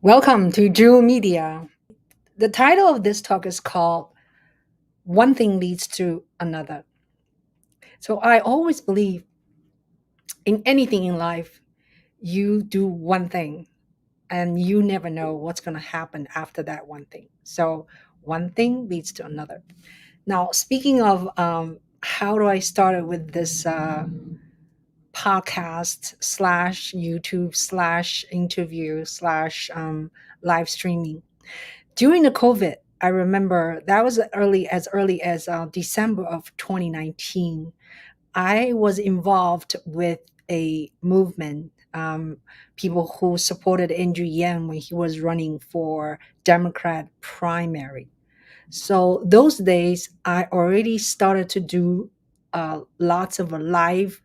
Welcome to Juhl Media. The title of this talk is called One Thing Leads to Another. So I always believe in anything in life, you do one thing and you never know what's going to happen after that one thing. So one thing leads to another. Now, speaking of how do I start with this podcast slash YouTube slash interview slash live streaming? During the COVID, I remember that was early as December of 2019. I was involved with a movement, people who supported Andrew Yang when he was running for Democrat primary. So those days, I already started to do lots of live,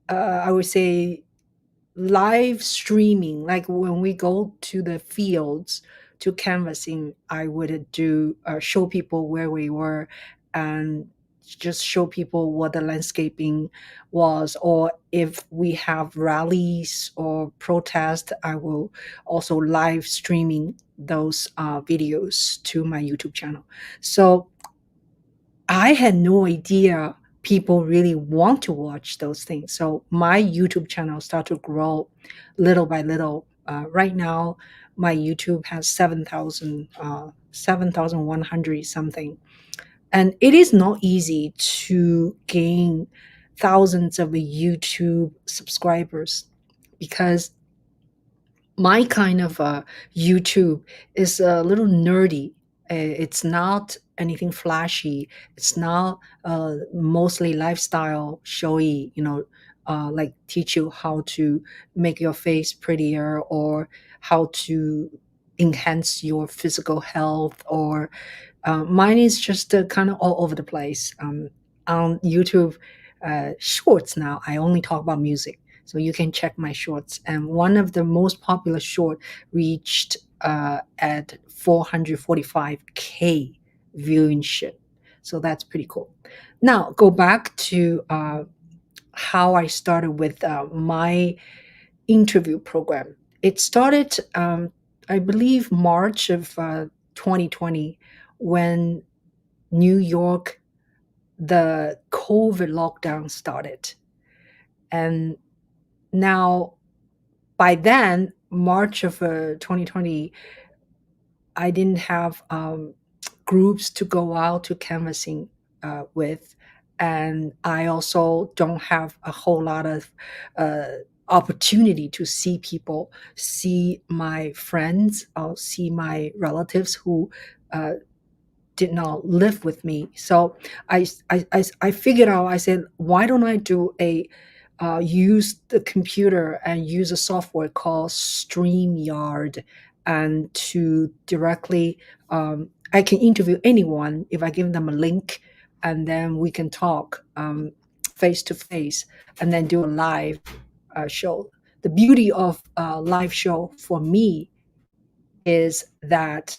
I would say, live streaming. Like when we go to the fields to canvassing, I would do show people where we were and just show people what the landscaping was, or if we have rallies or protest, I will also live streaming those videos to my YouTube channel. So I had no idea people really want to watch those things. So my YouTube channel started to grow little by little. Right now, my YouTube has 7,100 something. And it is not easy to gain thousands of YouTube subscribers because my kind of YouTube is a little nerdy. It's not anything flashy. It's not mostly lifestyle showy, like teach you how to make your face prettier or how to enhance your physical health. Or mine is just kind of all over the place. On YouTube shorts now, I only talk about music. So you can check my shorts. And one of the most popular short reached at 445K viewership. So that's pretty cool. Now go back to how I started with my interview program. It started, I believe, March of 2020 when New York, the COVID lockdown started. And now, by then, March of 2020, I didn't have groups to go out to canvassing with. And I also don't have a whole lot of opportunity to see people, see my friends, or see my relatives who uh, did not live with me. So I figured out, I said, why don't I do a use the computer and use a software called StreamYard, and to directly, I can interview anyone if I give them a link, and then we can talk face to face, and then do a live show. The beauty of a live show for me is that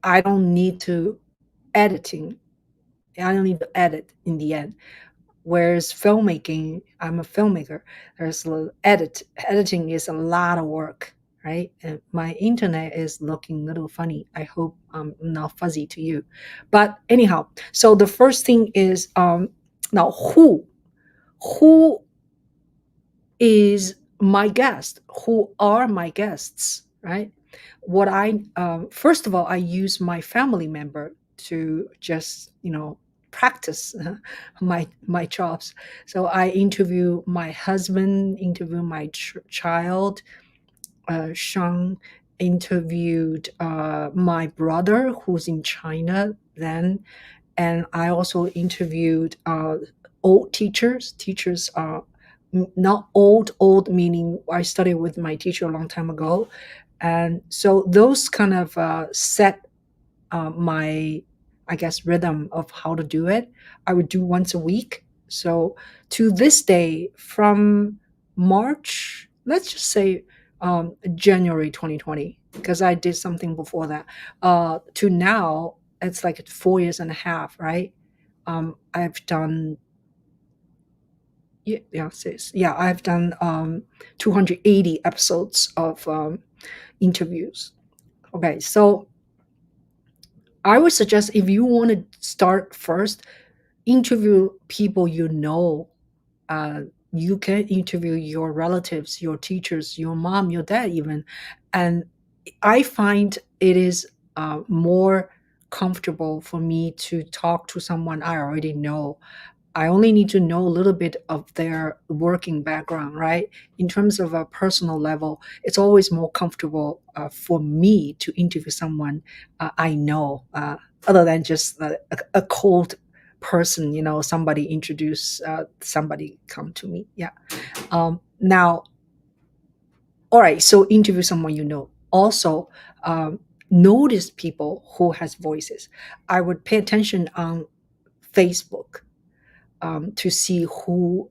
I don't need to editing. I don't need to edit in the end. Whereas filmmaking, I'm a filmmaker. There's editing is a lot of work, right? And my internet is looking a little funny. I hope I'm not fuzzy to you. But anyhow, so the first thing is now who is my guest? Who are my guests, right? What I first of all, I use my family member to just practice my chops. So I interview my husband, interview my child. Sean interviewed my brother who's in China then, and I also interviewed old teachers not old meaning I studied with my teacher a long time ago. And so those kind of set my, I guess, rhythm of how to do it. I would do once a week. So to this day, from March, let's just say January 2020, because I did something before that, to now, it's like 4 years and a half, right? I've done, yeah, I've done 280 episodes of interviews. Okay, so I would suggest if you want to start first, interview people you know. uh, you can interview your relatives, your teachers, your mom, your dad, even. And I find it is more comfortable for me to talk to someone I already know. I only need to know a little bit of their working background, right? In terms of a personal level, it's always more comfortable for me to interview someone I know, other than just a cold person, somebody introduce somebody come to me. Yeah. Now, all right. So interview someone you know. Also, notice people who has voices. I would pay attention on Facebook to see who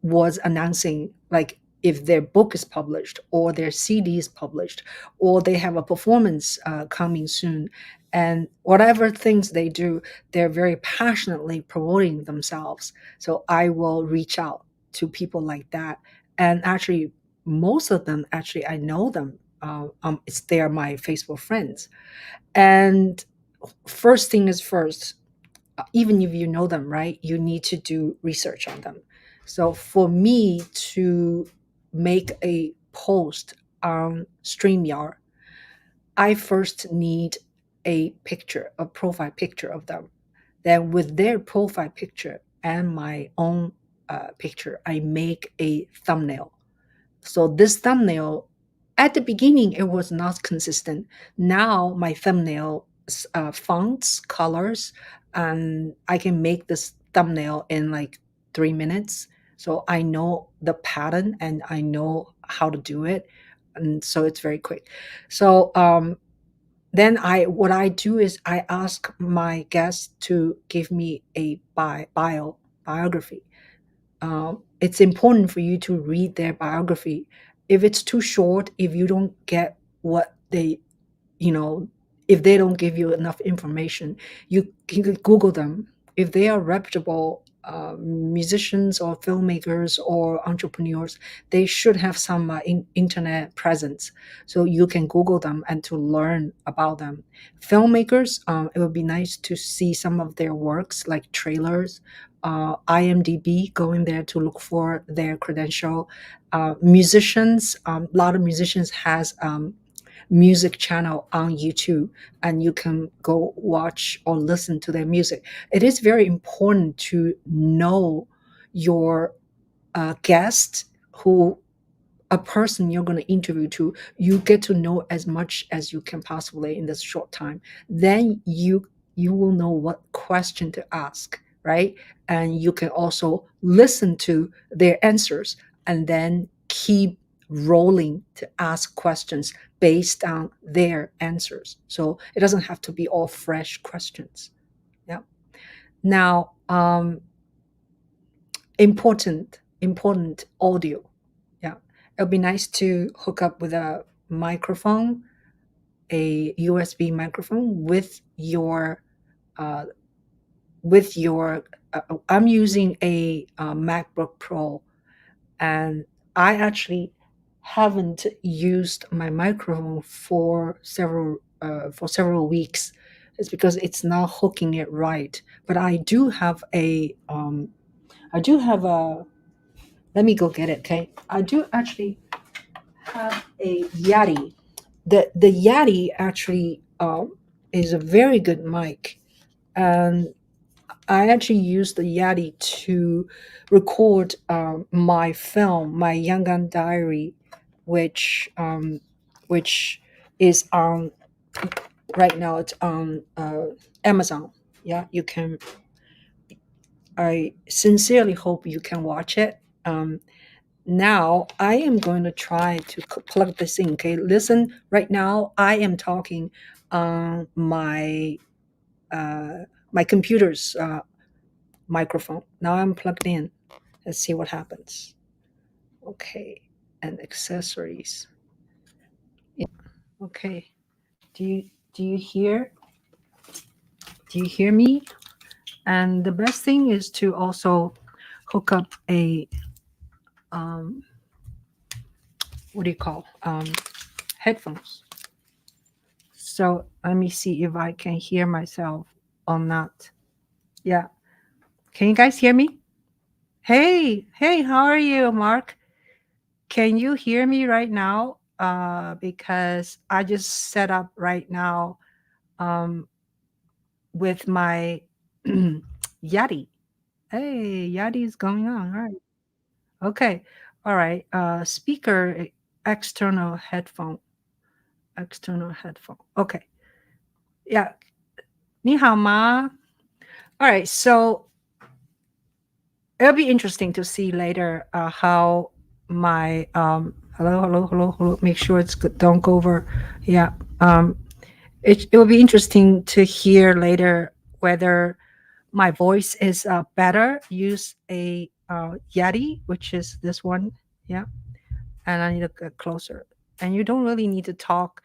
was announcing, like if their book is published or their CD is published or they have a performance coming soon. And whatever things they do, they're very passionately promoting themselves. So I will reach out to people like that. And actually, most of them, actually, I know them. They are my Facebook friends. And first thing is first, even if you know them, right, you need to do research on them. So for me to make a post on StreamYard, I first need a picture, a profile picture of them. Then with their profile picture and my own picture, I make a thumbnail. So this thumbnail, at the beginning, it was not consistent. Now my thumbnail fonts, colors, and I can make this thumbnail in like 3 minutes. So I know the pattern and I know how to do it, and so it's very quick. So then what I do is I ask my guests to give me a biography. It's important for you to read their biography. If it's too short, if you don't get what they, you know, if they don't give you enough information, you can Google them. If they are reputable musicians or filmmakers or entrepreneurs, they should have some internet presence. So you can Google them and to learn about them. Filmmakers, it would be nice to see some of their works, like trailers, IMDb, going there to look for their credential. Musicians, a lot of musicians has music channel on YouTube, and you can go watch or listen to their music. It is very important to know your guest, who a person you're going to interview to. You get to know as much as you can possibly in this short time. Then you will know what question to ask, right? And you can also listen to their answers and then keep rolling to ask questions based on their answers. So it doesn't have to be all fresh questions. Yeah. Now, important audio. Yeah, it'll be nice to hook up with a microphone, a USB microphone uh, with your. I'm using a MacBook Pro, and I actually haven't used my microphone for several weeks. It's because it's not hooking it right. But I do have a. Let me go get it. Okay, I do actually have a Yeti. The Yeti actually is a very good mic, and I actually use the Yeti to record my film, my Yangon Diary, which which is on right now. It's on Amazon. Yeah, you can. I sincerely hope you can watch it. Now I am going to try to plug this in. Okay, listen. Right now I am talking on my computer's microphone. Now I'm plugged in. Let's see what happens. Okay, and accessories. Yeah. Okay. Do you hear? Do you hear me? And the best thing is to also hook up a what do you call headphones. So let me see if I can hear myself or not. Yeah. Can you guys hear me? Hey, how are you, Mark? Can you hear me right now? Because I just set up right now um, with my Yeti. Hey, Yeti is going on. All right. Okay. All right. Speaker, external headphone. External headphone. Okay. Yeah. 你好吗? All right. So it'll be interesting to see later how my hello. Make sure it's good. Don't go over. Yeah. It will be interesting to hear later whether my voice is better. Use a Yeti, which is this one. Yeah. And I need to get closer. And you don't really need to talk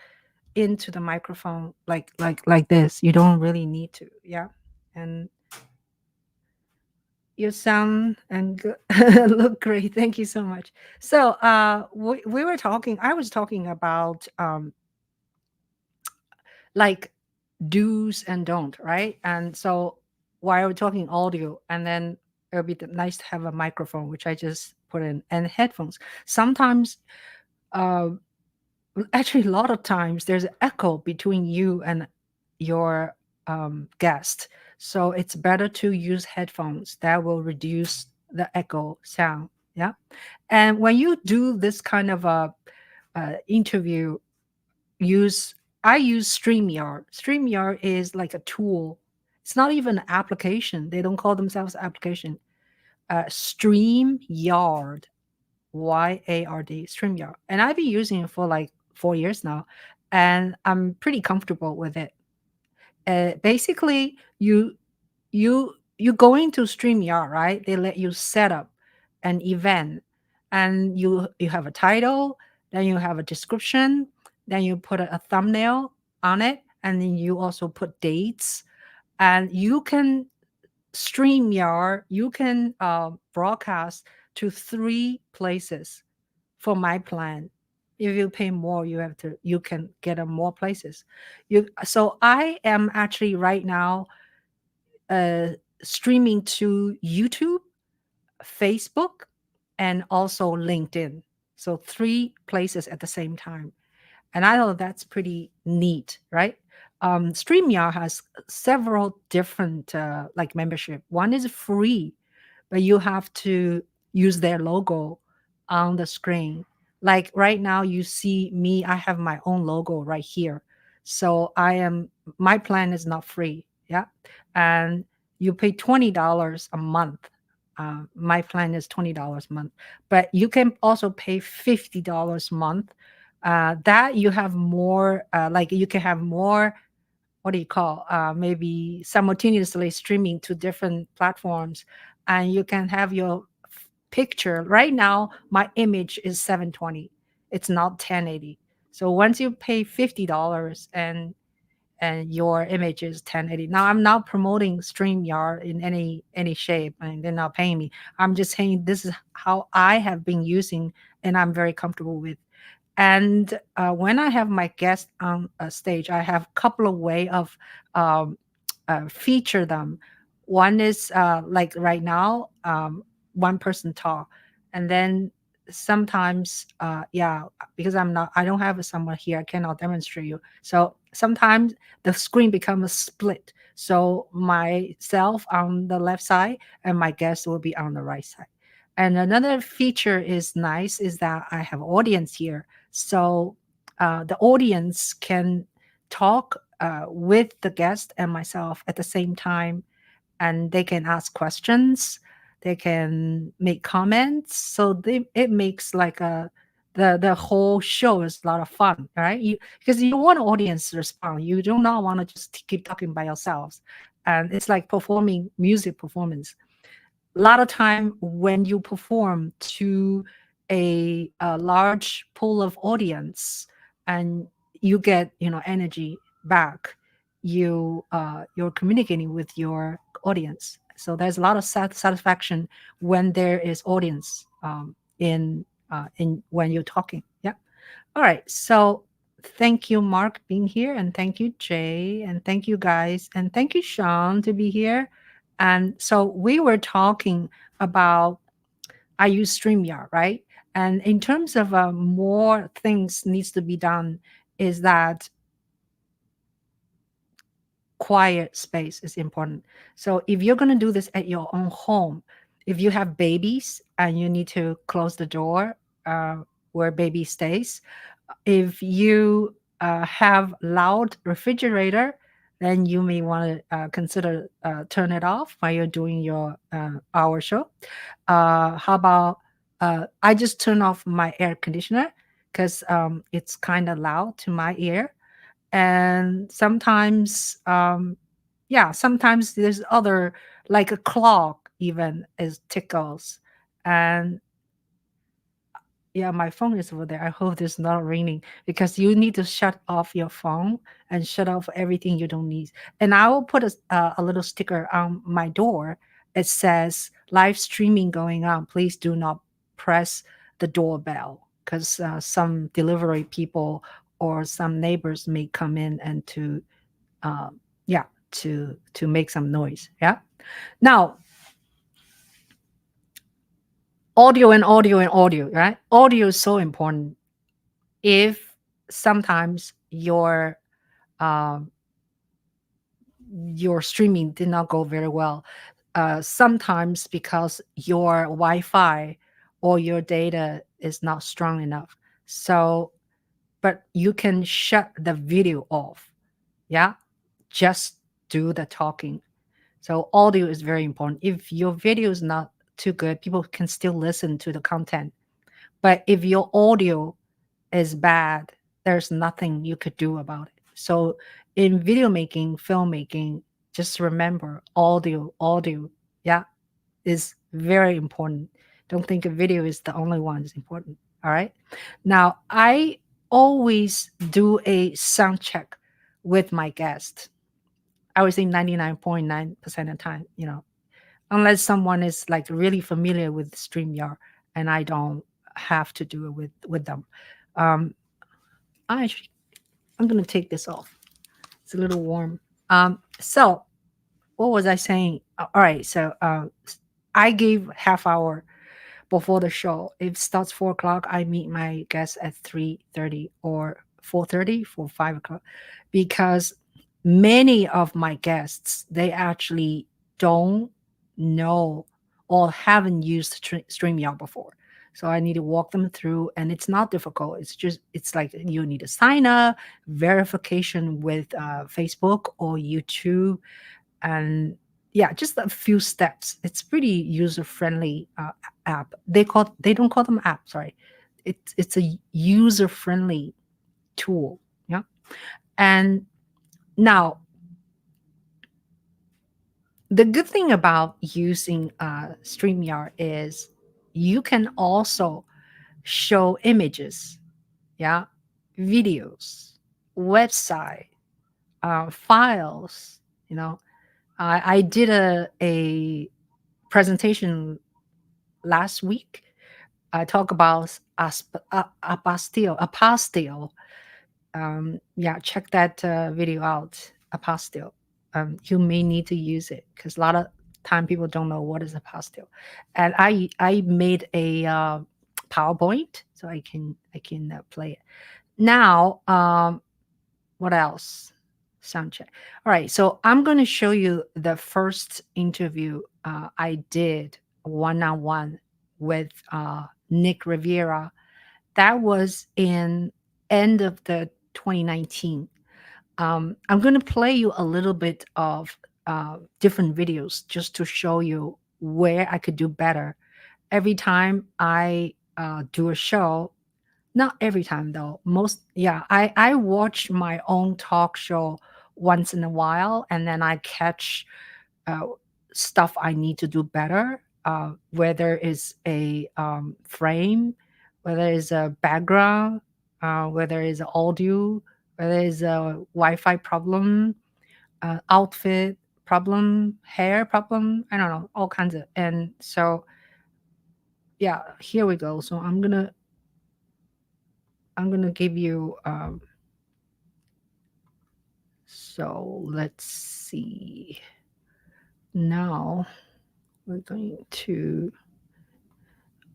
into the microphone like this. You don't really need to. Yeah. And you sound and look great. Thank you so much. So we were talking. I was talking about like do's and don't, right? And so while we're talking audio, and then it would be nice to have a microphone, which I just put in, and headphones. Sometimes, uh, actually, a lot of times, there's an echo between you and your guest. So it's better to use headphones. That will reduce the echo sound. Yeah. And when you do this kind of a interview, use I use StreamYard. StreamYard is like a tool. It's not even an application. They don't call themselves application. StreamYard, YARD, StreamYard. And I've been using it for like 4 years now, and I'm pretty comfortable with it. Basically, you go into StreamYard, right? They let you set up an event, and you have a title, then you have a description, then you put a thumbnail on it, and then you also put dates, and you can StreamYard, you can broadcast to 3 places for my plan. If you pay more, you can get more places. So I am actually right now uh, streaming to YouTube, Facebook, and also LinkedIn. So 3 places at the same time. And I thought that's pretty neat, right? StreamYard has several different like membership. One is free, but you have to use their logo on the screen. Like right now, you see me, I have my own logo right here. So my plan is not free. Yeah. And you pay $20 a month. My plan is $20 a month, but you can also pay $50 a month. That you have more, like you can have more, what do you call, maybe simultaneously streaming to different platforms, and you can have your picture. Right now my image is 720, it's not 1080. So once you pay $50 and your image is 1080. Now I'm not promoting StreamYard in any shape, and they're not paying me. I'm just saying this is how I have been using, and I'm very comfortable with. And when I have my guest on a stage, I have a couple of way of um, feature them. One is like right now, one person talk, and then sometimes, yeah, because I don't have someone here, I cannot demonstrate you. So sometimes the screen becomes a split. So myself on the left side and my guest will be on the right side. And another feature is nice is that I have audience here. So the audience can talk with the guest and myself at the same time, and they can ask questions, they can make comments. So it makes like the whole show is a lot of fun, right? Because you want audience to respond. You do not want to just keep talking by yourselves. And it's like performing music performance. A lot of time when you perform to a large pool of audience and you get energy back, you're communicating with your audience. So there's a lot of satisfaction when there is audience in when you're talking. Yeah. All right. So thank you, Mark, being here, and thank you, Jay, and thank you guys, and thank you, Sean, to be here. And so we were talking about I use StreamYard, right? And in terms of more things needs to be done, is that quiet space is important. So if you're going to do this at your own home, if you have babies and you need to close the door uh, where baby stays, if you have loud refrigerator, then you may want to consider turn it off while you're doing your hour show. How about I just turn off my air conditioner because it's kind of loud to my ear. And sometimes yeah, sometimes there's other, like a clock even is tickles. And yeah, my phone is over there. I hope it's not ringing, because you need to shut off your phone and shut off everything you don't need. And I will put a little sticker on my door. It says live streaming going on. Please do not press the doorbell, because some delivery people or some neighbors may come in and to yeah, to make some noise. Yeah. Now, audio and audio and audio, right? Audio is so important. If sometimes um, your streaming did not go very well, sometimes because your Wi-Fi or your data is not strong enough. So, but you can shut the video off. Yeah, just do the talking. So audio is very important. If your video is not too good, people can still listen to the content. But if your audio is bad, there's nothing you could do about it. So in video making, filmmaking, just remember audio, yeah, is very important. Don't think a video is the only one is important. All right. Now I always do a sound check with my guest. I would say 99.9% of the time, unless someone is like really familiar with StreamYard and I don't have to do it with them. Um, I actually, I'm gonna take this off. It's a little warm. So what was I saying? All right, so I gave half hour before the show. If it starts 4 o'clock, I meet my guests at 3:30 or 4:30 for 5 o'clock, because many of my guests, they actually don't know or haven't used StreamYard before. So I need to walk them through, and it's not difficult. It's like you need to sign up, verification with Facebook or YouTube, and yeah, just a few steps. It's pretty user friendly app. They don't call them app. Sorry, it's a user friendly tool. Yeah, and now the good thing about using StreamYard is you can also show images, yeah, videos, website, files. You know, I did a presentation last week. I talk about apostille. Yeah, check that video out. Apostille. You may need to use it because a lot of time people don't know what is apostille. And I made a PowerPoint so I can play it now. What else? Sound check. All right, so I'm going to show you the first interview I did one-on-one with Nick Riviera. That was in end of the 2019. I'm going to play you a little bit of different videos just to show you where I could do better. Every time I do a show, not every time though. Most, yeah, I watch my own talk show once in a while, and then I catch uh, stuff I need to do better. Whether it's a frame, whether it's a background, whether it's audio, whether it's a Wi-Fi problem, outfit problem, hair problem. I don't know, all kinds of. And so, yeah, here we go. So I'm gonna give you. So let's see. Now we're going to,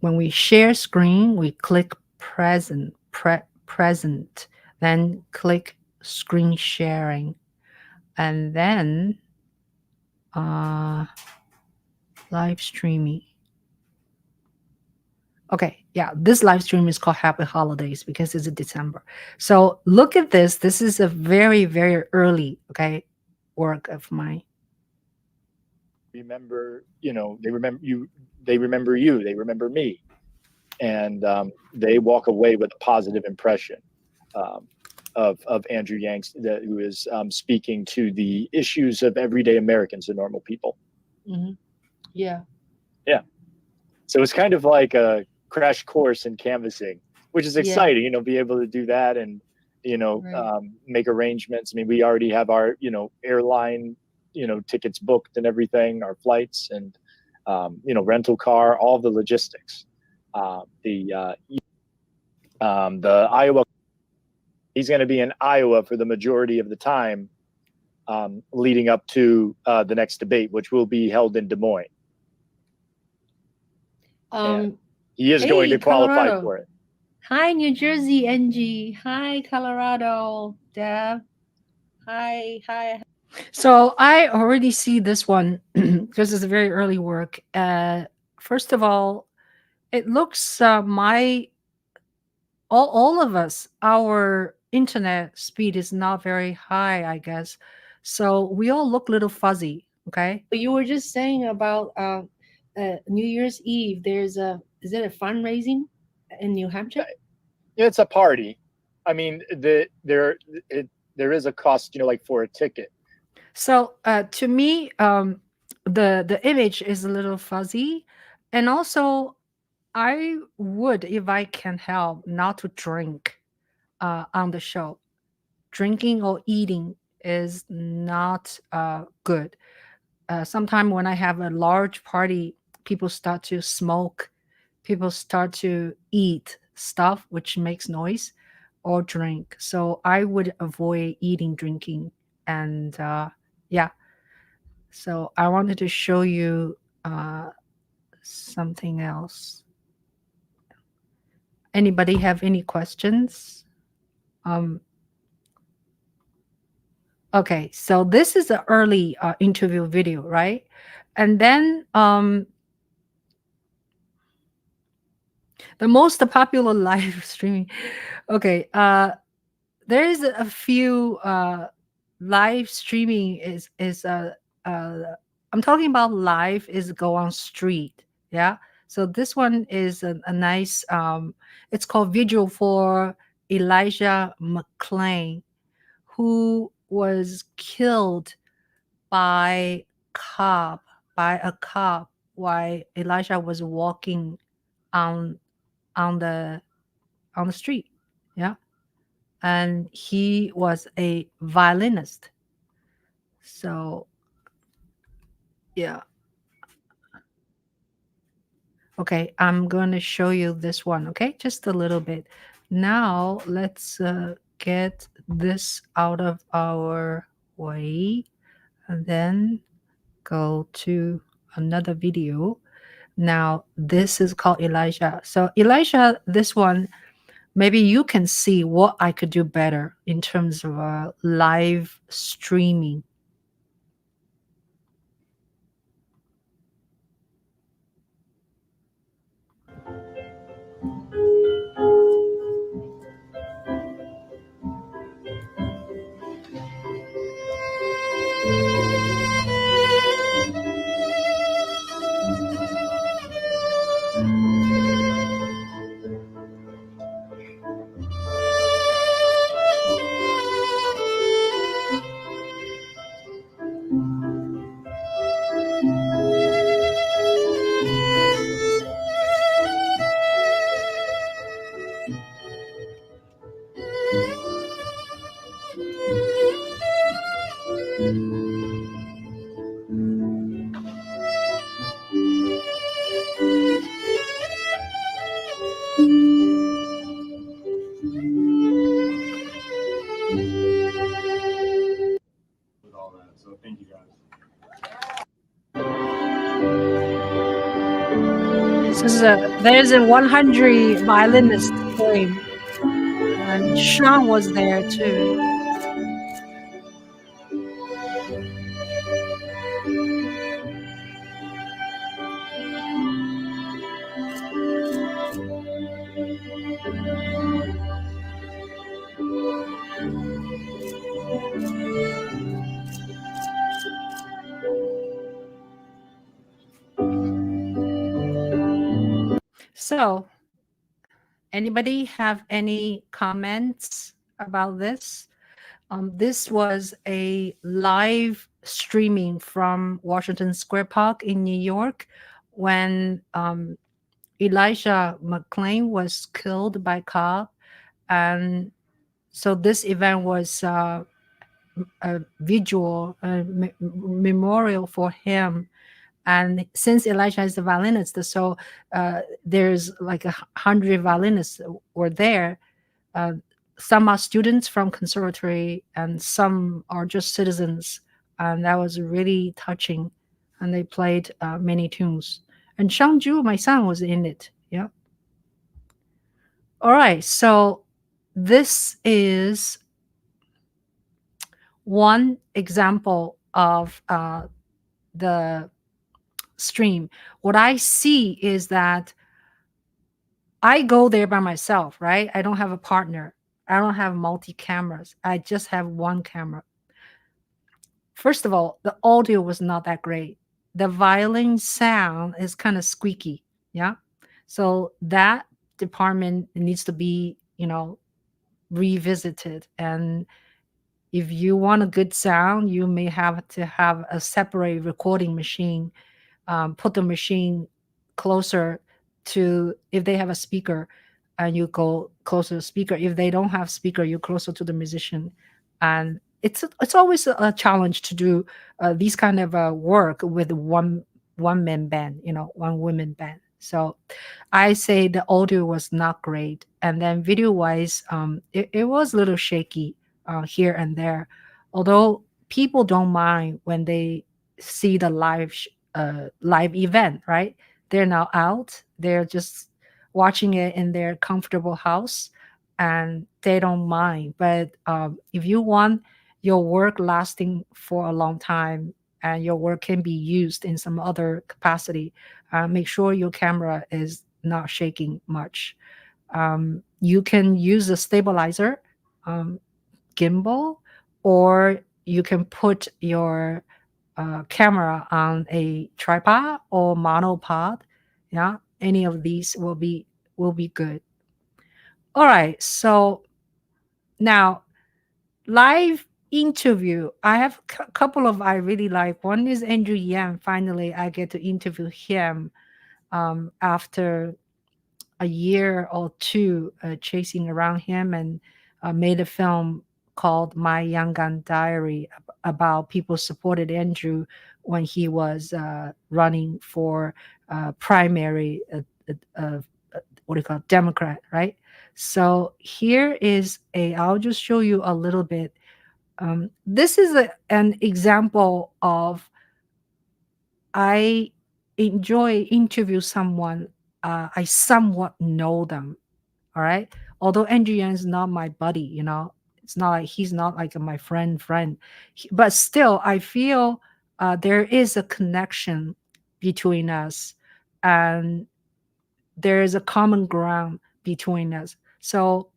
when we share screen, we click present, then click screen sharing, and then live streaming. Okay, yeah, this live stream is called Happy Holidays because it's December. So look at this. This is a very, very early, okay, work of mine. Remember, they remember you, they remember me. And they walk away with a positive impression of Andrew Yang, who is speaking to the issues of everyday Americans and normal people. Mm-hmm. Yeah. Yeah. So it's kind of like a crash course in canvassing, which is exciting, be able to do that and, right. Make arrangements. I mean, we already have our, airline, tickets booked and everything, our flights and, rental car, all the logistics. The Iowa, he's going to be in Iowa for the majority of the time leading up to the next debate, which will be held in Des Moines. He is going to qualify Colorado. for it. Hi, New Jersey, Angie. Hi, Colorado, Deb. Hi. So I already see this one because it's a very early work. First of all, it looks all of us, our internet speed is not very high, I guess. So we all look a little fuzzy. Okay. You were just saying about New Year's Eve. Is it a fundraising in New Hampshire? It's a party. I mean, there is a cost, like for a ticket. So to me, the image is a little fuzzy, and also I would, if I can help, not to drink on the show. Drinking or eating is not good. Sometimes when I have a large party, people start to smoke, people start to eat stuff which makes noise, or drink. So I would avoid eating, drinking, and yeah. So I wanted to show you something else. Anybody have any questions? Okay, so this is an early interview video, right? And then the most popular live streaming. Okay, there is a few live streaming is I'm talking about live is go on street. Yeah. So this one is a nice it's called Vigil for Elijah McClain, who was killed by a cop while Elijah was walking on on the on the street. Yeah. And he was a violinist. So yeah. Okay, I'm going to show you this one, okay? Just a little bit. Now let's get this out of our way and then go to another video. Now this is called Elijah. So Elijah, this one, maybe you can see what I could do better in terms of live streaming. There's a 100 violinist frame, and Sean was there too. So, anybody have any comments about this? This was a live streaming from Washington Square Park in New York when Elijah McClain was killed by cop. And so this event was a visual memorial for him. And since Elijah is a violinist, so there's like 100 violinists were there. Some are students from conservatory and some are just citizens. And that was really touching. And they played many tunes. And Ching Juhl, my son, was in it. Yeah. All right. So this is one example of the stream. What I see is that I go there by myself, right? I don't have a partner. I don't have multi cameras. I just have one camera. First of all, the audio was not that great. The violin sound is kind of squeaky. Yeah. So that department needs to be, revisited. And if you want a good sound, you may have to have a separate recording machine. Put the machine closer to, if they have a speaker, and you go closer to the speaker. If they don't have speaker, you're closer to the musician. And it's always a challenge to do these kind of work with one man band, one women band. So I say the audio was not great, and then video wise, it was a little shaky here and there. Although people don't mind when they see the live event, right? They're now out. They're just watching it in their comfortable house, and they don't mind. But if you want your work lasting for a long time and your work can be used in some other capacity, make sure your camera is not shaking much. You can use a stabilizer, gimbal, or you can put your camera on a tripod or monopod. Yeah, any of these will be good. All right, so now live interview. I have a couple of I really like. One is Andrew Yang. Finally, I get to interview him after a year or two chasing around him, and made a film called My Yangon Diary about people supported Andrew when he was running for primary, what do you call it, Democrat, right? So here is I'll just show you a little bit. This is an example of I enjoy interview someone I somewhat know them. All right. Although Andrew Yang is not my buddy, it's not like he's not like my friend. But still, I feel there is a connection between us, and there is a common ground between us. So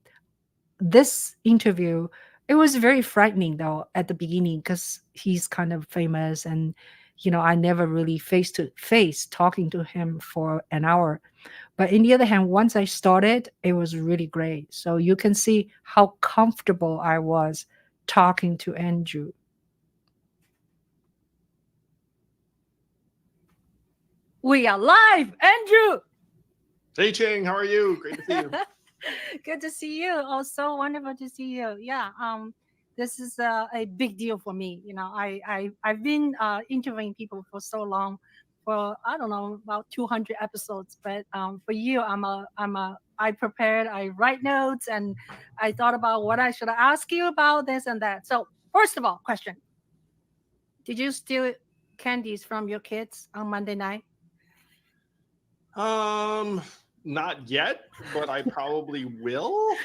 this interview, it was very frightening though at the beginning because he's kind of famous, and I never really face to face talking to him for an hour. But in the other hand, once I started, it was really great. So you can see how comfortable I was talking to Andrew. We are live, Andrew. Hey, Ching, how are you? Great to see you. Good to see you. Oh, so wonderful to see you. Yeah. This is a big deal for me. I've been interviewing people for so long, for I don't know, about 200 episodes. But for you, I prepared. I write notes, and I thought about what I should ask you about this and that. So first of all, question: did you steal candies from your kids on Monday night? Not yet, but I probably will.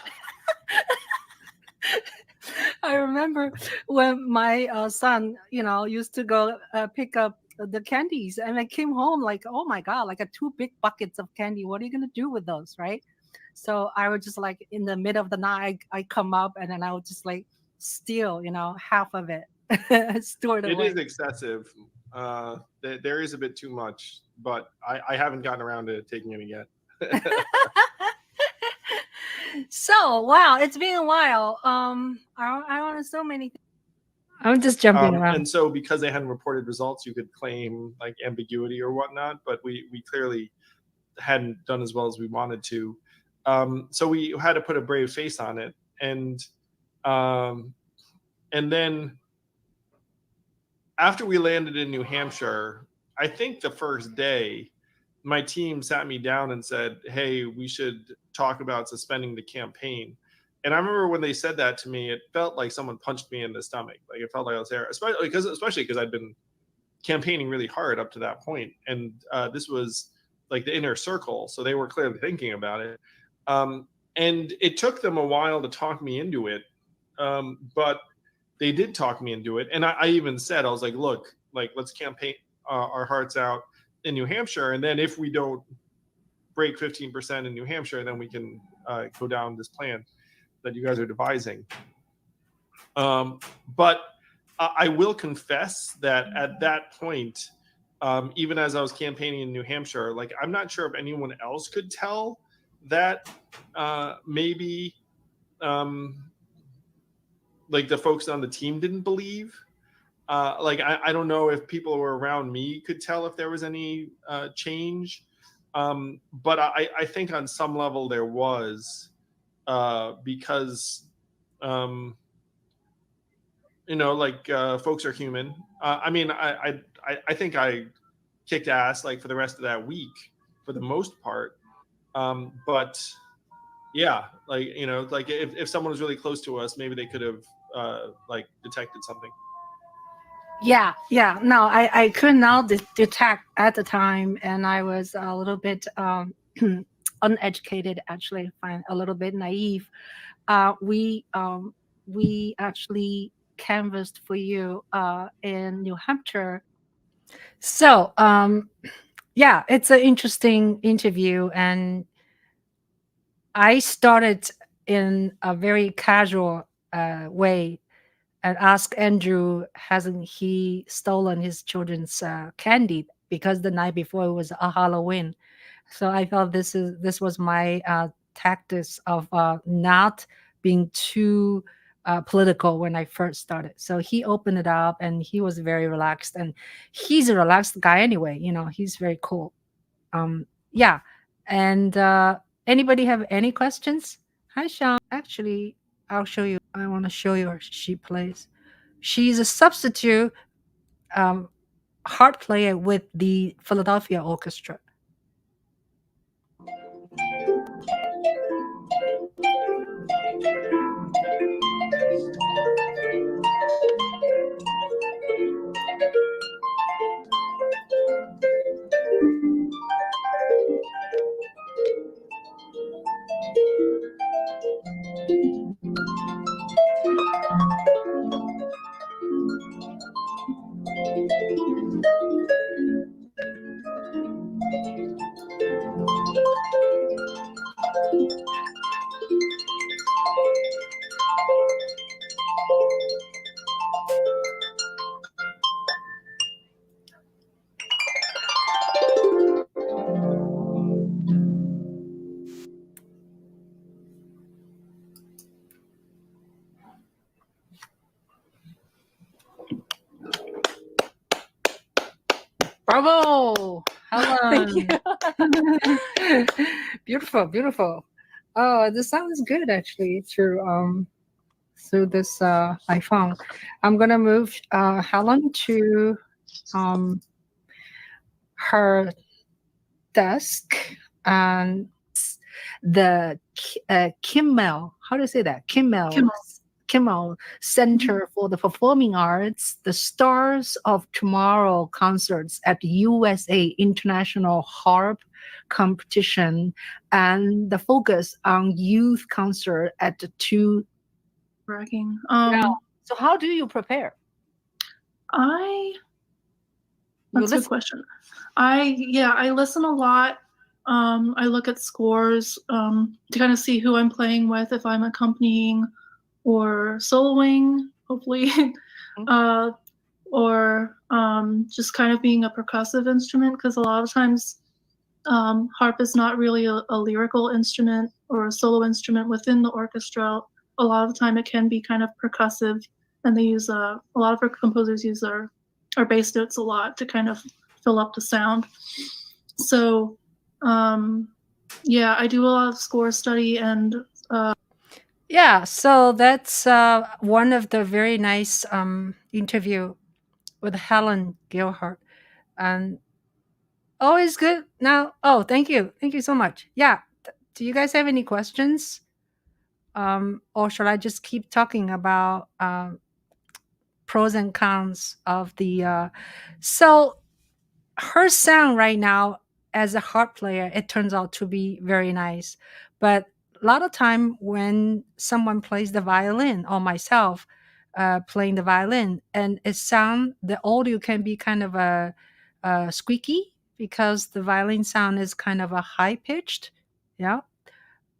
I remember when my son, used to go pick up the candies, and I came home like, oh my god, like 2 big buckets of candy. What are you gonna do with those, right? So I would just like in the middle of the night, I come up and then I would just like steal, half of it, store it It away. is excessive. There is a bit too much, but I haven't gotten around to taking any yet. So wow, it's been a while. I want so many things. I'm just jumping around. And so because they hadn't reported results, you could claim like ambiguity or whatnot, but we clearly hadn't done as well as we wanted to. So we had to put a brave face on it. And then after we landed in New Hampshire, I think the first day, my team sat me down and said, hey, we should talk about suspending the campaign. And I remember when they said that to me, it felt like someone punched me in the stomach. Like it felt like I was there, especially because I'd been campaigning really hard up to that point. And this was like the inner circle. So they were clearly thinking about it. And it took them a while to talk me into it. But they did talk me into it. And I even said, I was like, look, like let's campaign our hearts out in New Hampshire. And then if we don't break 15% in New Hampshire, then we can go down this plan that you guys are devising. But I will confess that at that point, even as I was campaigning in New Hampshire, like I'm not sure if anyone else could tell that maybe like the folks on the team didn't believe. Like I don't know if people who were around me could tell if there was any change, but I think on some level there was, because like folks are human. I mean, I think I kicked ass like for the rest of that week for the most part, but yeah, like like if someone was really close to us, maybe they could have like detected something. Yeah. No, I could not detect at the time, and I was a little bit uneducated, actually, a little bit naive. We actually canvassed for you in New Hampshire. So yeah, it's an interesting interview, and I started in a very casual way and ask Andrew, hasn't he stolen his children's candy? Because the night before it was a Halloween. So I thought this was my tactics of not being too political when I first started. So he opened it up and he was very relaxed, and he's a relaxed guy anyway. He's very cool. Yeah. And anybody have any questions? Hi, Sean. Actually, I'll show you. I want to show you her. She plays. She's a substitute harp player with the Philadelphia Orchestra. Bravo! Helen. Beautiful. Oh, the sound is good actually through this iPhone. I'm gonna move Helen to her desk, and the Kimmel. How do you say that? Kimmel Center for the Performing Arts, the Stars of Tomorrow concerts at USA International Harp competition and the focus on youth concert at the two. Bragging. So how do you prepare? That's a good question. I listen a lot. I look at scores to kind of see who I'm playing with, if I'm accompanying or soloing, hopefully, or just kind of being a percussive instrument, because a lot of times harp is not really a lyrical instrument or a solo instrument within the orchestra. A lot of the time it can be kind of percussive, and they use a lot of our composers use our bass notes a lot to kind of fill up the sound. So I do a lot of score study and so that's one of the very nice interview with Helen Gilhart. And always good now. Oh, thank you so much. Do you guys have any questions, or should I just keep talking about pros and cons of the so her sound right now as a harp player, it turns out to be very nice, but a lot of time when someone plays the violin, or myself playing the violin, and the audio can be kind of a squeaky, because the violin sound is kind of a high pitched,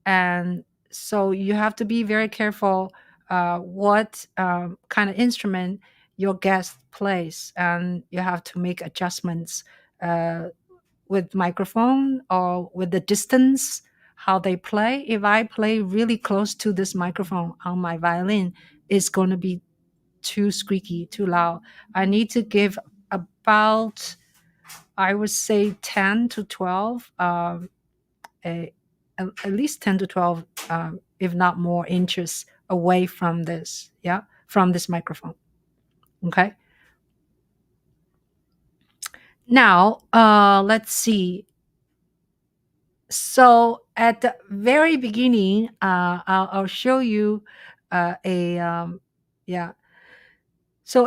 and so you have to be very careful what kind of instrument your guest plays, and you have to make adjustments with microphone or with the distance how they play. If I play really close to this microphone on my violin, it's going to be too squeaky, too loud. I need to give about, I would say 10 to 12 at least 10 to 12 if not more inches away from this microphone. Okay, now let's see. So at the very beginning, I'll show you so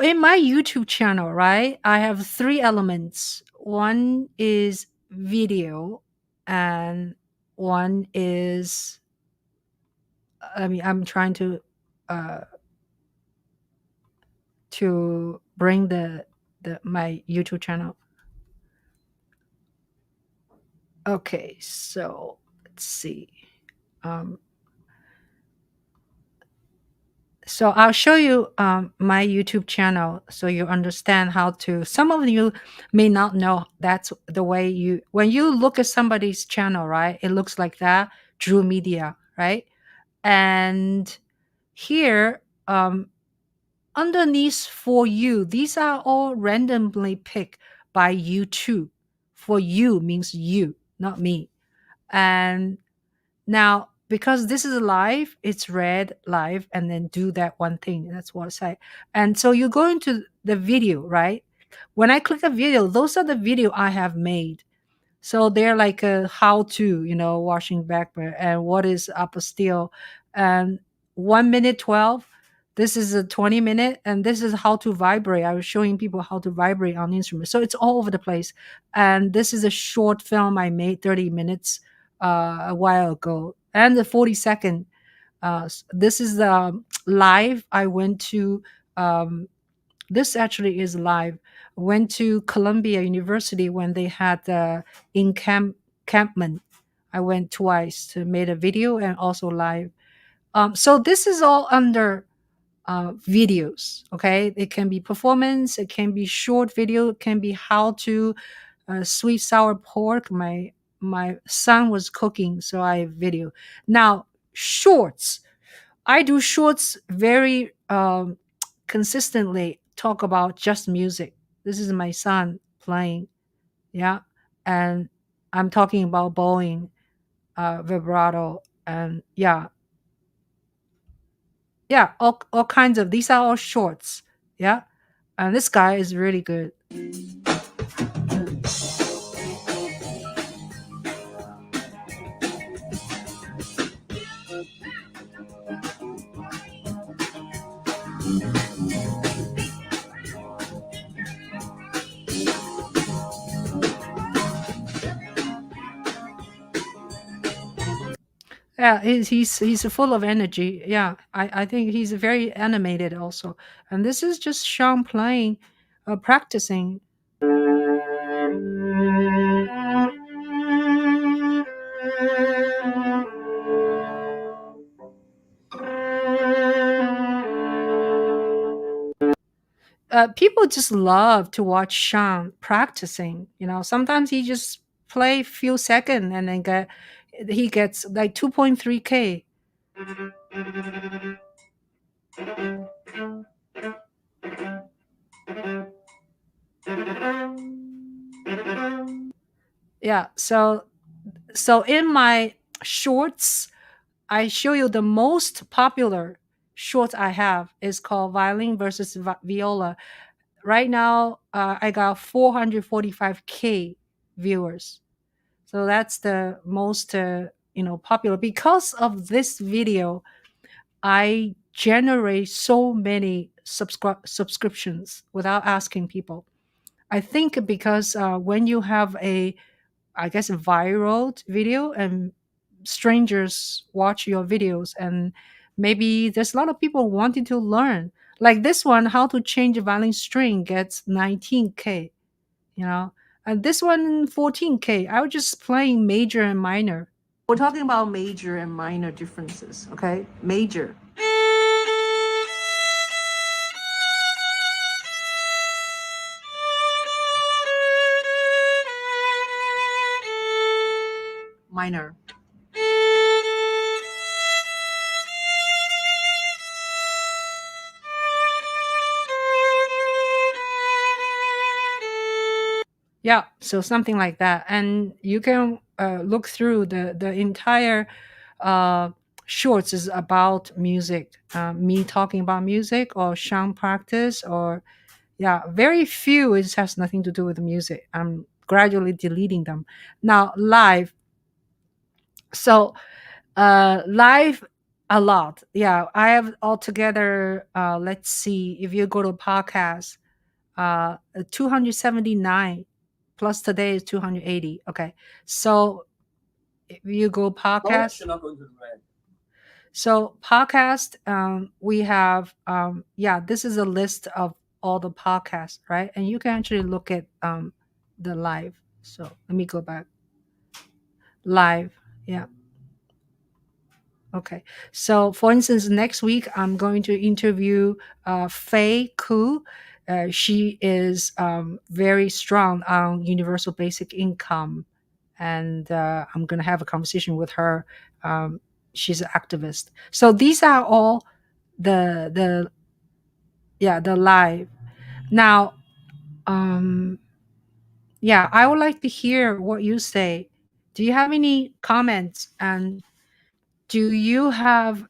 in my YouTube channel, right, I have 3 elements. One is video, and one is, I'm trying to bring my YouTube channel. Okay, so let's see. So I'll show you my YouTube channel so you understand how to. Some of you may not know that's the way when you look at somebody's channel, right? It looks like that, Juhl Media, right? And here, underneath for you, these are all randomly picked by YouTube. For you means you, not me. And now, because this is live, it's read live and then do that one thing. That's what I say. And so you go into the video, right? When I click a video, those are the video I have made. So they're like a how-to, washing back and what is upper steel. And 1 minute 12. This is a 20 minute, and this is how to vibrate. I was showing people how to vibrate on instruments. So it's all over the place. And this is a short film I made, 30 minutes a while ago. And the 40-second. This is live. I went to, this actually is live. Went to Columbia University when they had encampment. I went twice to make a video and also live. So this is all under videos. Okay, it can be performance, it can be short video, it can be how to sweet sour pork. My son was cooking, so I video. Now shorts, I do shorts very consistently. Talk about just music. This is my son playing, and I'm talking about bowing, vibrato, and all kinds of. These are all shorts, and this guy is really good. Yeah, he's full of energy. Yeah, I think he's very animated also. And this is just Sean playing, practicing. People just love to watch Sean practicing. Sometimes he just play few seconds and then he gets like 2.3K. Yeah, so in my shorts, I show you the most popular short I have is called Violin versus Viola. Right now, I got 445K viewers. So that's the most popular. Because of this video, I generate so many subscriptions without asking people. I think because when you have a viral video and strangers watch your videos, and maybe there's a lot of people wanting to learn, like this one, how to change a violin string, gets 19K, and this one 14K. I was just playing major and minor. We're talking about major and minor differences. Okay, major. Minor. Yeah, so something like that. And you can look through the entire shorts is about music, me talking about music or Sean practice, or yeah, very few it has nothing to do with music. I'm gradually deleting them. Now live. So live a lot. Yeah, I have altogether, let's see, if you go to podcast, 279 plus today is 280. Okay, so if you go podcast, so podcast, we have, yeah, this is a list of all the podcasts, right? And you can actually look at the live. So let me go back. Live, yeah. Okay. So, for instance, next week I'm going to interview Fei Ku. She is very strong on universal basic income, and I'm going to have a conversation with her. She's an activist. So these are all the live. Now, yeah, I would like to hear what you say. Do you have any comments, and do you have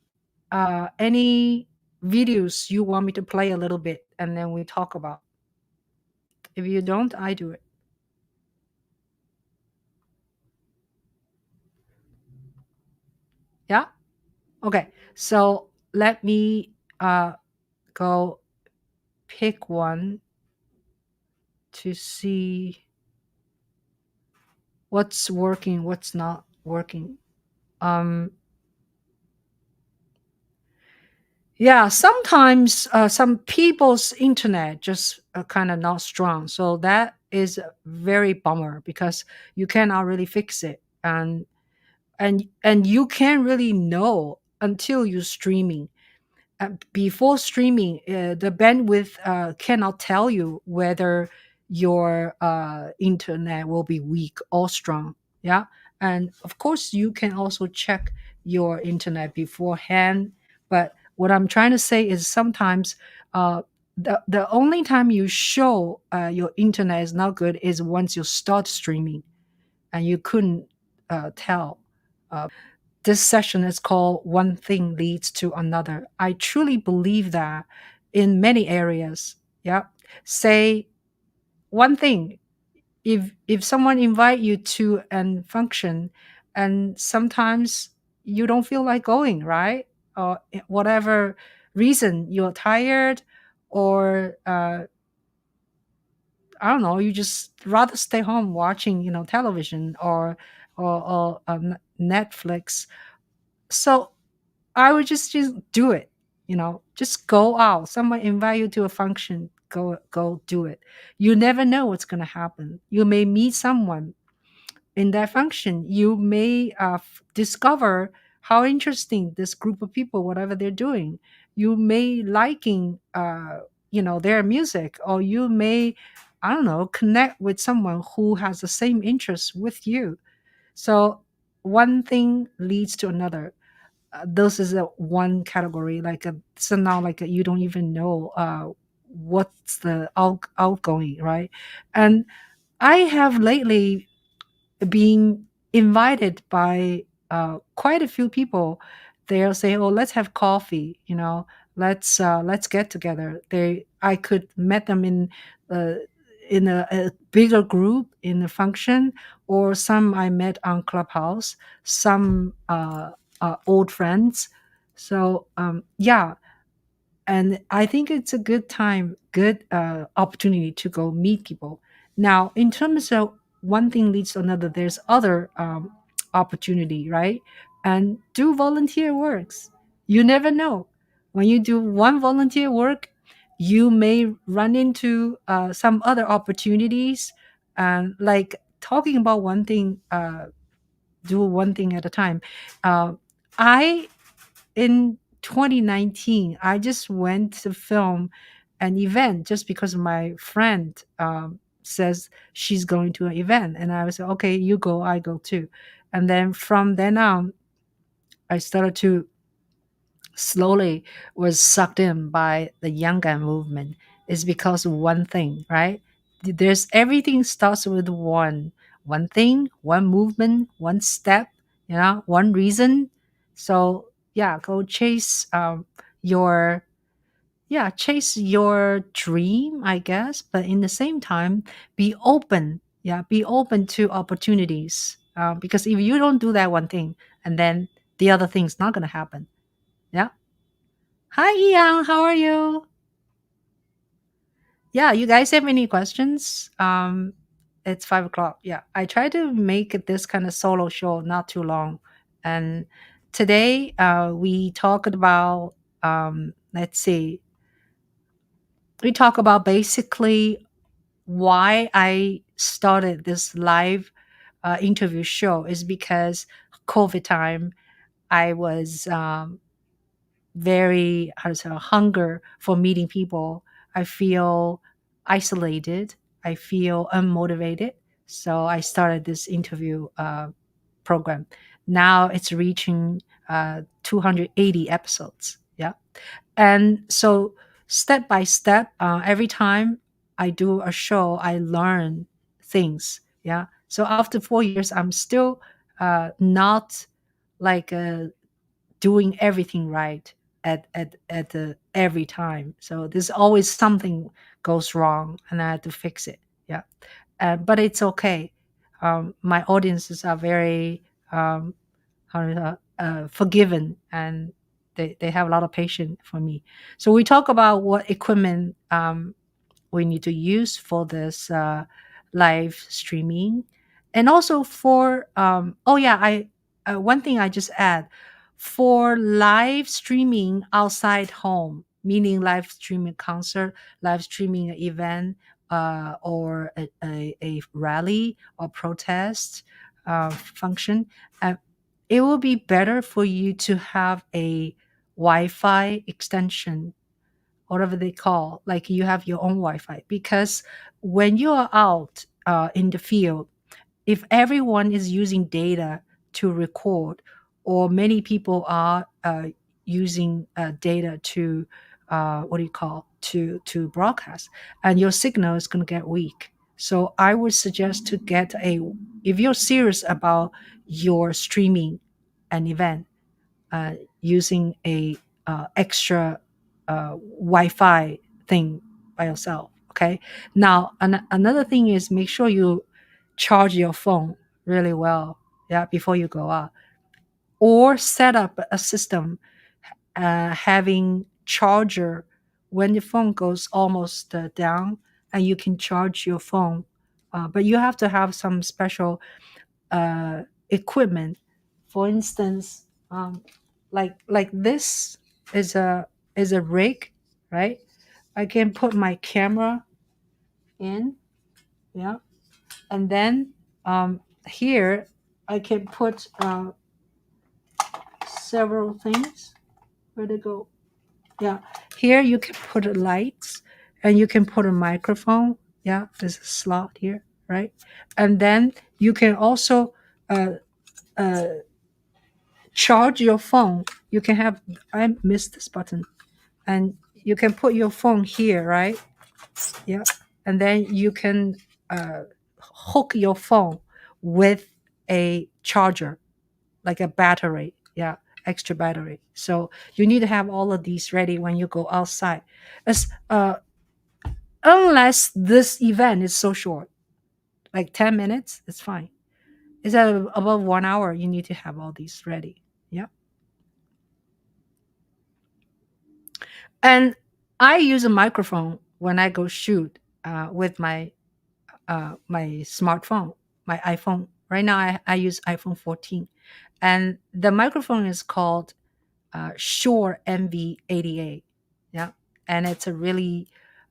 any videos you want me to play a little bit and then we talk about? If you don't, I do it. Yeah. Okay. So let me go pick one to see what's working, what's not working. Yeah, sometimes some people's internet just kind of not strong, so that is a very bummer because you cannot really fix it, and you can't really know until you're streaming. Before streaming, the bandwidth cannot tell you whether your internet will be weak or strong. Yeah, and of course you can also check your internet beforehand. But what I'm trying to say is sometimes the only time you show your internet is not good is once you start streaming, and you couldn't tell. This session is called One Thing Leads to Another. I truly believe that in many areas. Yeah. Say one thing. If someone invite you to a function and sometimes you don't feel like going, right? Or whatever reason, you're tired, or I don't know, you just rather stay home watching, television or Netflix. So I would just do it, just go out. Someone invite you to a function, go do it. You never know what's going to happen. You may meet someone in that function. You may discover how interesting this group of people, whatever they're doing. You may liking, their music, or you may, I don't know, connect with someone who has the same interests with you. So one thing leads to another. This is a one category, so now you don't even know what's the outgoing, right? And I have lately being invited by quite a few people. They'll say, "Oh, let's have coffee. Let's get together." I could met them uh, in a bigger group in a function, or some I met on Clubhouse, some old friends. So yeah, and I think it's a good time, good opportunity to go meet people. Now, in terms of one thing leads to another, there's other opportunity, right? And do volunteer works. You never know. When you do one volunteer work, you may run into some other opportunities. Like talking about one thing, do one thing at a time. I in 2019, I just went to film an event just because my friend says she's going to an event. And I was like, okay, you go, I go too. And then from then on, I started to slowly was sucked in by the young guy movement. Is because of one thing, right? There's everything starts with one thing, one movement, one step, one reason. So yeah, go chase your chase your dream, I guess, but in the same time be open. Yeah, be open to opportunities, because if you don't do that one thing, and then the other thing's not going to happen. Yeah. Hi, Ian. How are you? Yeah, you guys have any questions? It's 5 o'clock. Yeah, I try to make it this kind of solo show not too long. And today, we talked about, let's see, we talk about basically why I started this live interview show is because COVID time, I was very, how to say, hunger for meeting people. I feel isolated. I feel unmotivated. So I started this interview program. Now it's reaching 280 episodes. Yeah. And so step by step, every time I do a show, I learn things. Yeah. So after 4 years, I'm still not like doing everything right at the every time. So there's always something goes wrong, and I have to fix it. Yeah, but it's okay. My audiences are very forgiven, and they have a lot of patience for me. So we talk about what equipment we need to use for this live streaming, and also for oh yeah, I one thing I just add for live streaming outside home, meaning live streaming concert, live streaming an event, or a rally or protest function. uh, it will be better for you to have a Wi-Fi extension, whatever they call, like you have your own Wi-Fi, because when you are out in the field, if everyone is using data to record, or many people are using data to what do you call, to broadcast, and your signal is going to get weak. So I would suggest to get a, if you're serious about your streaming an event, uh, using a extra Wi-Fi thing by yourself. Okay. Now, another thing is make sure you charge your phone really well. Yeah, before you go out, or set up a system having charger when the phone goes almost down, and you can charge your phone. But you have to have some special equipment. For instance, like this is a rig, right? I can put my camera in, yeah, and then here I can put several things. Where to go? Yeah, here you can put lights, and you can put a microphone. Yeah, there's a slot here, right? And then you can also charge your phone. You can have, I missed this button, and you can put your phone here, right? Yeah, and then you can hook your phone with a charger, like a battery. Yeah, extra battery. So you need to have all of these ready when you go outside. As unless this event is so short, like 10 minutes, it's fine. Is that above 1 hour? You need to have all these ready. Yeah. And I use a microphone when I go shoot with my smartphone, my iPhone. Right now, I use iPhone 14, and the microphone is called Shure MV88. Yeah, and it's a really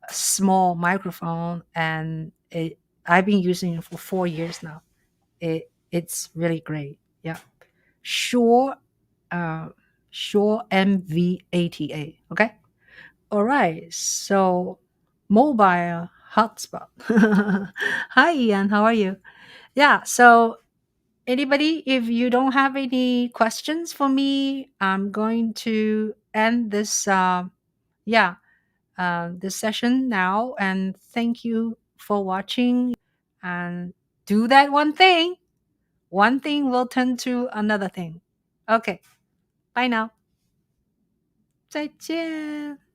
small microphone, and I've been using it for 4 years now. It's really great. Yeah, Shure Shure MV88. Okay. All right. So mobile hotspot. Hi, Ian. How are you? Yeah. So anybody, if you don't have any questions for me, I'm going to end this. Yeah, this session now. And thank you for watching. And do that one thing. One thing will turn to another thing. Okay. Bye now. 再见。